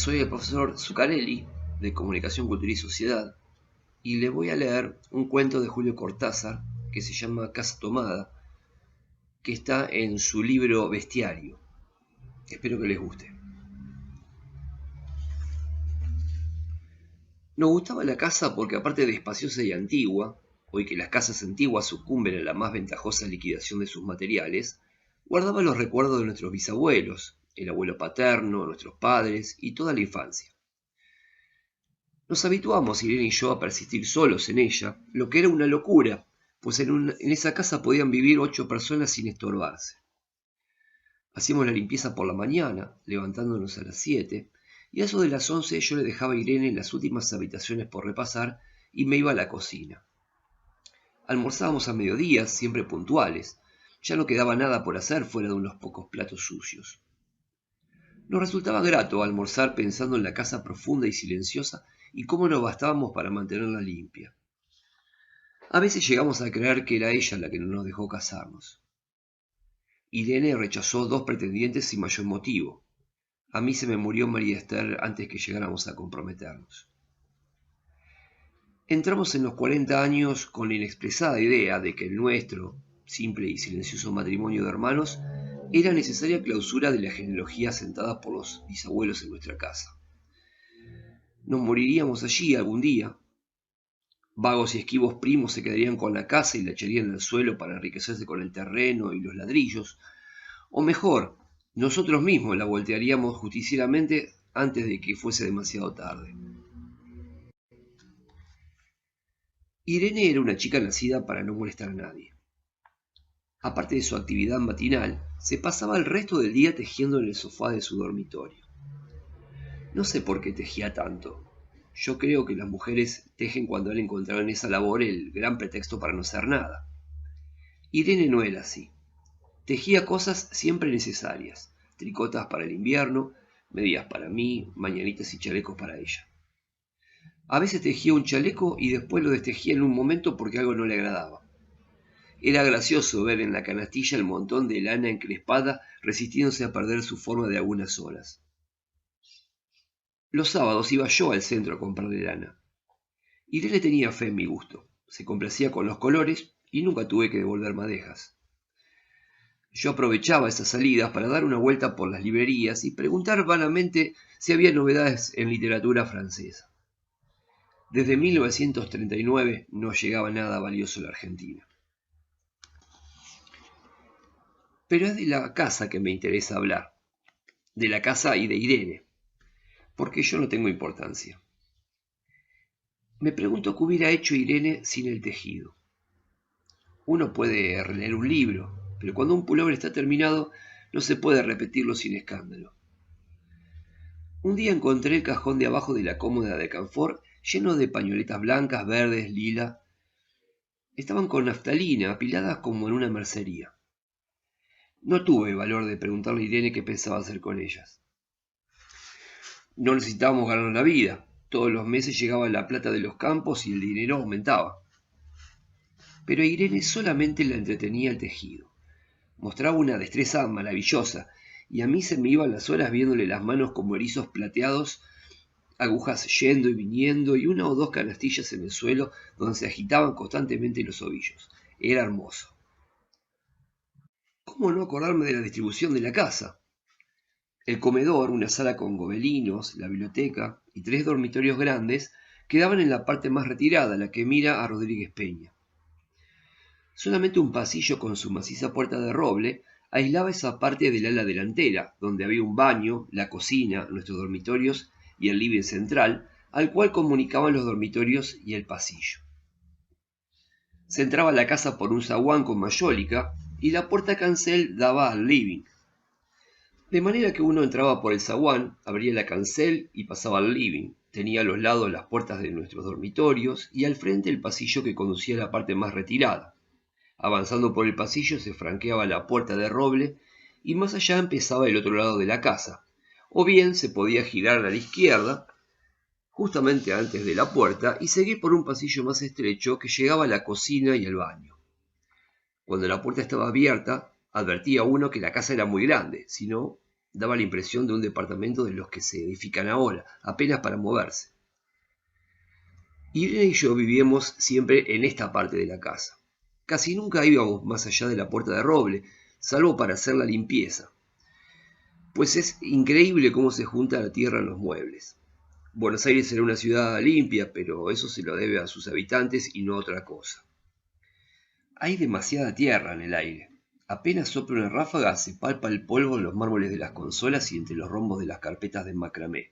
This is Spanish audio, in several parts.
Soy el profesor Zuccarelli, de Comunicación, Cultura y Sociedad, y le voy a leer un cuento de Julio Cortázar que se llama Casa Tomada, que está en su libro Bestiario. Espero que les guste. Nos gustaba la casa porque, aparte de espaciosa y antigua, hoy que las casas antiguas sucumben a la más ventajosa liquidación de sus materiales, guardaba los recuerdos de nuestros bisabuelos, el abuelo paterno, nuestros padres y toda la infancia. Nos habituamos, Irene y yo, a persistir solos en ella, lo que era una locura, pues en esa casa podían vivir 8 personas sin estorbarse. Hacíamos la limpieza por la mañana, levantándonos a las 7, y a eso de las 11 yo le dejaba a Irene en las últimas habitaciones por repasar y me iba a la cocina. Almorzábamos a mediodía, siempre puntuales. Ya no quedaba nada por hacer fuera de unos pocos platos sucios. Nos resultaba grato almorzar pensando en la casa profunda y silenciosa y cómo nos bastábamos para mantenerla limpia. A veces llegamos a creer que era ella la que no nos dejó casarnos. Irene rechazó 2 pretendientes sin mayor motivo. A mí se me murió María Esther antes que llegáramos a comprometernos. Entramos en los 40 años con la inexpresada idea de que el nuestro, simple y silencioso matrimonio de hermanos, era necesaria clausura de la genealogía sentada por los bisabuelos en nuestra casa. Nos moriríamos allí algún día. Vagos y esquivos primos se quedarían con la casa y la echarían al suelo para enriquecerse con el terreno y los ladrillos. O mejor, nosotros mismos la voltearíamos justicieramente antes de que fuese demasiado tarde. Irene era una chica nacida para no molestar a nadie. Aparte de su actividad matinal, se pasaba el resto del día tejiendo en el sofá de su dormitorio. No sé por qué tejía tanto. Yo creo que las mujeres tejen cuando han encontrado en esa labor el gran pretexto para no hacer nada. Irene no era así. Tejía cosas siempre necesarias, tricotas para el invierno, medias para mí, mañanitas y chalecos para ella. A veces tejía un chaleco y después lo destejía en un momento porque algo no le agradaba. Era gracioso ver en la canastilla el montón de lana encrespada resistiéndose a perder su forma de algunas horas. Los sábados iba yo al centro a comprarle lana. Irene tenía fe en mi gusto, se complacía con los colores y nunca tuve que devolver madejas. Yo aprovechaba esas salidas para dar una vuelta por las librerías y preguntar vanamente si había novedades en literatura francesa. Desde 1939 no llegaba nada valioso a la Argentina. Pero es de la casa que me interesa hablar, de la casa y de Irene, porque yo no tengo importancia. Me pregunto qué hubiera hecho Irene sin el tejido. Uno puede releer un libro, pero cuando un pullover está terminado no se puede repetirlo sin escándalo. Un día encontré el cajón de abajo de la cómoda de Canfor lleno de pañoletas blancas, verdes, lila. Estaban con naftalina, apiladas como en una mercería. No tuve valor de preguntarle a Irene qué pensaba hacer con ellas. No necesitábamos ganar la vida. Todos los meses llegaba la plata de los campos y el dinero aumentaba. Pero a Irene solamente la entretenía el tejido. Mostraba una destreza maravillosa, y a mí se me iban las horas viéndole las manos como erizos plateados, agujas yendo y viniendo, y 1 o 2 canastillas en el suelo donde se agitaban constantemente los ovillos. Era hermoso. ¿Cómo no acordarme de la distribución de la casa? El comedor, una sala con gobelinos, la biblioteca y 3 dormitorios grandes quedaban en la parte más retirada, la que mira a Rodríguez Peña. Solamente un pasillo con su maciza puerta de roble aislaba esa parte del ala delantera, donde había un baño, la cocina, nuestros dormitorios y el living central, al cual comunicaban los dormitorios y el pasillo. Se entraba a la casa por un zaguán con mayólica y la puerta cancel daba al living. De manera que uno entraba por el zaguán, abría la cancel y pasaba al living. Tenía a los lados las puertas de nuestros dormitorios y al frente el pasillo que conducía a la parte más retirada. Avanzando por el pasillo se franqueaba la puerta de roble y más allá empezaba el otro lado de la casa. O bien se podía girar a la izquierda, justamente antes de la puerta, y seguir por un pasillo más estrecho que llegaba a la cocina y el baño. Cuando la puerta estaba abierta, advertía uno que la casa era muy grande, si no, Daba la impresión de un departamento de los que se edifican ahora, apenas para moverse. Irene y yo vivíamos siempre en esta parte de la casa. Casi nunca íbamos más allá de la puerta de roble, salvo para hacer la limpieza. Pues es increíble cómo se junta la tierra en los muebles. Buenos Aires era una ciudad limpia, pero eso se lo debe a sus habitantes y no a otra cosa. Hay demasiada tierra en el aire. Apenas sopla una ráfaga, se palpa el polvo en los mármoles de las consolas y entre los rombos de las carpetas de macramé.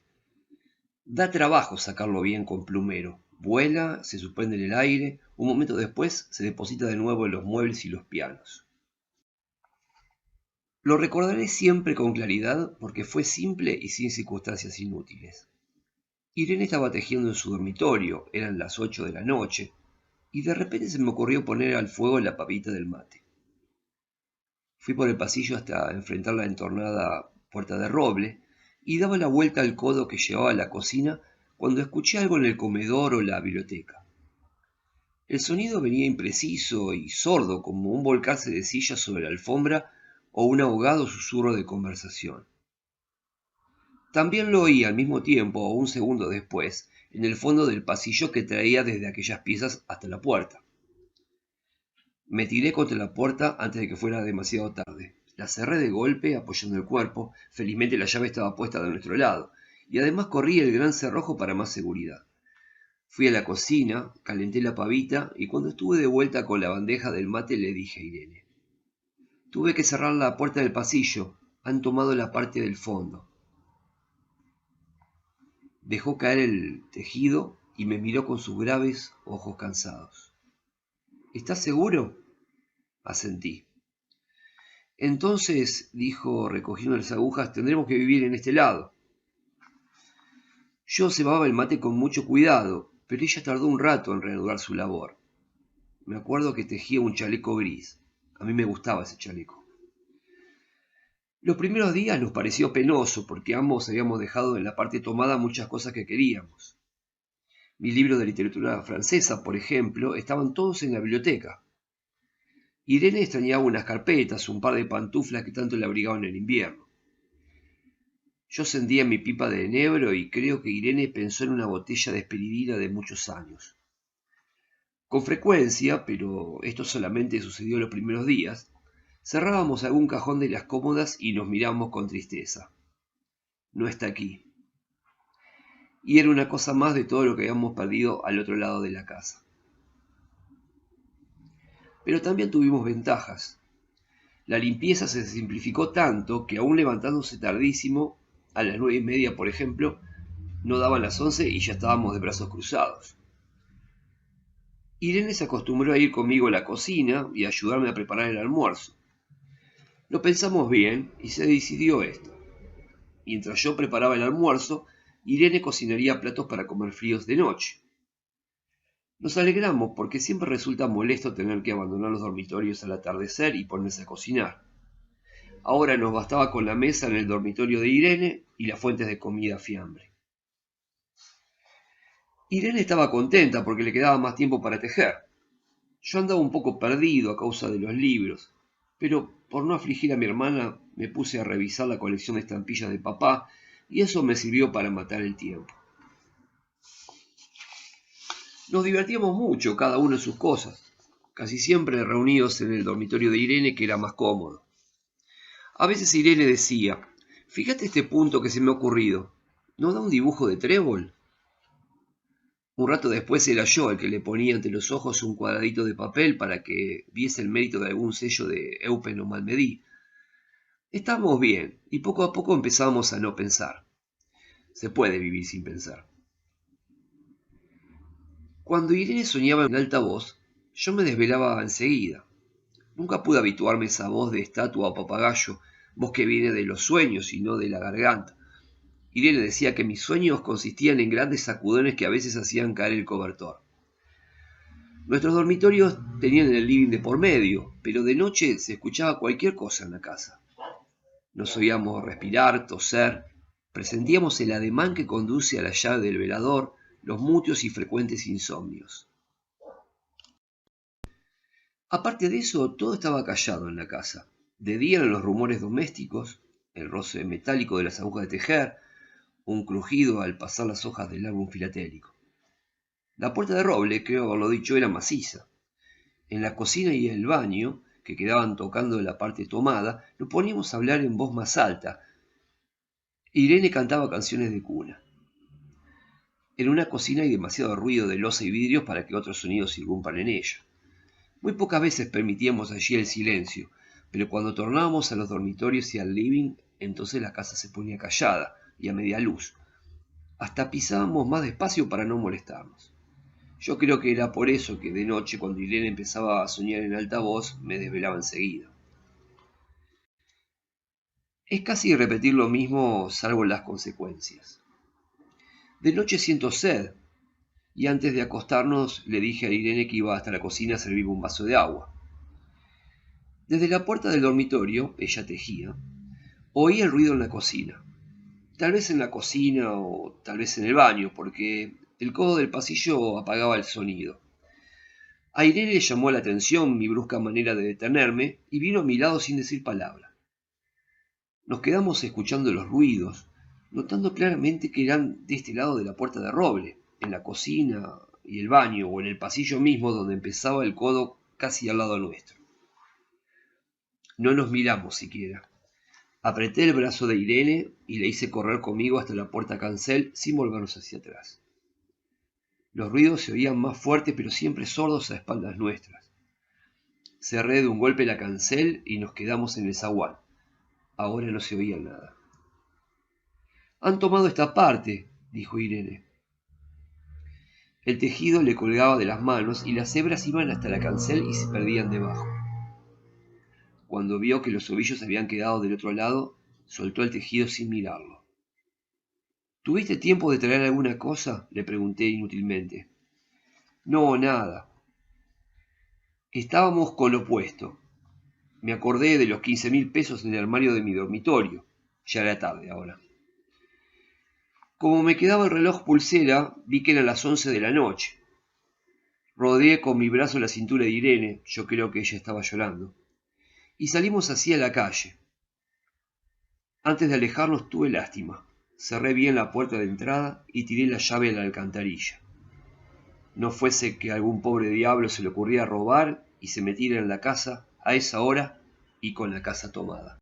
Da trabajo sacarlo bien con plumero. Vuela, se suspende en el aire, un momento después se deposita de nuevo en los muebles y los pianos. Lo recordaré siempre con claridad porque fue simple y sin circunstancias inútiles. Irene estaba tejiendo en su dormitorio, eran las 8 de la noche, y de repente se me ocurrió poner al fuego la papita del mate. Fui por el pasillo hasta enfrentar la entornada puerta de roble y daba la vuelta al codo que llevaba a la cocina cuando escuché algo en el comedor o la biblioteca. El sonido venía impreciso y sordo, como un volcarse de sillas sobre la alfombra o un ahogado susurro de conversación. También lo oí al mismo tiempo o un segundo después, en el fondo del pasillo que traía desde aquellas piezas hasta la puerta. Me tiré contra la puerta antes de que fuera demasiado tarde. La cerré de golpe, apoyando el cuerpo. Felizmente la llave estaba puesta de nuestro lado, y además corrí el gran cerrojo para más seguridad. Fui a la cocina, calenté la pavita, y cuando estuve de vuelta con la bandeja del mate le dije a Irene: tuve que cerrar la puerta del pasillo, han tomado la parte del fondo. Dejó caer el tejido y me miró con sus graves ojos cansados. ¿Estás seguro? Asentí. Entonces, dijo recogiendo las agujas, tendremos que vivir en este lado. Yo cebaba el mate con mucho cuidado, pero ella tardó un rato en reanudar su labor. Me acuerdo que tejía un chaleco gris. A mí me gustaba ese chaleco. Los primeros días nos pareció penoso porque ambos habíamos dejado en la parte tomada muchas cosas que queríamos. Mis libros de literatura francesa, por ejemplo, estaban todos en la biblioteca. Irene extrañaba unas carpetas, un par de pantuflas que tanto le abrigaban en el invierno. Yo sentía mi pipa de enebro y creo que Irene pensó en una botella de esperidina de muchos años. Con frecuencia, pero esto solamente sucedió los primeros días, cerrábamos algún cajón de las cómodas y nos mirábamos con tristeza. No está aquí. Y era una cosa más de todo lo que habíamos perdido al otro lado de la casa. Pero también tuvimos ventajas. La limpieza se simplificó tanto que aún levantándose tardísimo, a las 9:30 por ejemplo, no daban las 11 y ya estábamos de brazos cruzados. Irene se acostumbró a ir conmigo a la cocina y a ayudarme a preparar el almuerzo. Lo pensamos bien y se decidió esto. Mientras yo preparaba el almuerzo, Irene cocinaría platos para comer fríos de noche. Nos alegramos porque siempre resulta molesto tener que abandonar los dormitorios al atardecer y ponerse a cocinar. Ahora nos bastaba con la mesa en el dormitorio de Irene y las fuentes de comida a fiambre. Irene estaba contenta porque le quedaba más tiempo para tejer. Yo andaba un poco perdido a causa de los libros, pero por no afligir a mi hermana me puse a revisar la colección de estampillas de papá y eso me sirvió para matar el tiempo. Nos divertíamos mucho, cada uno en sus cosas, casi siempre reunidos en el dormitorio de Irene, que era más cómodo. A veces Irene decía: fíjate este punto que se me ha ocurrido, ¿no da un dibujo de trébol? Un rato después era yo el que le ponía ante los ojos un cuadradito de papel para que viese el mérito de algún sello de Eupen o Malmedy. Estábamos bien, y poco a poco empezábamos a no pensar. Se puede vivir sin pensar. Cuando Irene soñaba en alta voz, yo me desvelaba enseguida. Nunca pude habituarme a esa voz de estatua o papagayo, voz que viene de los sueños y no de la garganta. Irene decía que mis sueños consistían en grandes sacudones que a veces hacían caer el cobertor. Nuestros dormitorios tenían el living de por medio, pero de noche se escuchaba cualquier cosa en la casa. Nos oíamos respirar, toser, presentíamos el ademán que conduce a la llave del velador, los muteos y frecuentes insomnios. Aparte de eso, todo estaba callado en la casa. De día eran los rumores domésticos, el roce metálico de las agujas de tejer, un crujido al pasar las hojas del álbum filatélico. La puerta de roble, creo haberlo dicho, era maciza. En la cocina y el baño, que quedaban tocando la parte tomada, nos poníamos a hablar en voz más alta. Irene cantaba canciones de cuna. En una cocina hay demasiado ruido de loza y vidrios para que otros sonidos irrumpan en ella. Muy pocas veces permitíamos allí el silencio, pero cuando tornábamos a los dormitorios y al living, entonces la casa se ponía callada y a media luz. Hasta pisábamos más despacio para no molestarnos. Yo creo que era por eso que de noche, cuando Irene empezaba a soñar en alta voz, me desvelaba enseguida. Es casi repetir lo mismo, salvo las consecuencias. De noche siento sed, y antes de acostarnos le dije a Irene que iba hasta la cocina a servirme un vaso de agua. Desde la puerta del dormitorio, ella tejía, oí el ruido en la cocina. Tal vez en la cocina o tal vez en el baño, porque el codo del pasillo apagaba el sonido. A Irene le llamó la atención mi brusca manera de detenerme y vino a mi lado sin decir palabra. Nos quedamos escuchando los ruidos, notando claramente que eran de este lado de la puerta de roble, en la cocina y el baño o en el pasillo mismo donde empezaba el codo casi al lado nuestro. No nos miramos siquiera. Apreté el brazo de Irene y le hice correr conmigo hasta la puerta cancel sin volvernos hacia atrás. Los ruidos se oían más fuertes pero siempre sordos a espaldas nuestras. Cerré de un golpe la cancel y nos quedamos en el zaguán. Ahora no se oía nada. «Han tomado esta parte», dijo Irene. El tejido le colgaba de las manos y las hebras iban hasta la cancel y se perdían debajo. Cuando vio que los ovillos habían quedado del otro lado, soltó el tejido sin mirarlo. «¿Tuviste tiempo de traer alguna cosa?», le pregunté inútilmente. «No, nada. Estábamos con lo puesto. Me acordé de los 15.000 pesos en el armario de mi dormitorio. Ya era tarde ahora. Como me quedaba el reloj pulsera, vi que eran las 11 de la noche. Rodeé con mi brazo la cintura de Irene, yo creo que ella estaba llorando, y salimos así a la calle. Antes de alejarnos tuve lástima. Cerré bien la puerta de entrada y tiré la llave a la alcantarilla. No fuese que algún pobre diablo se le ocurriera robar y se metiera en la casa a esa hora y con la casa tomada.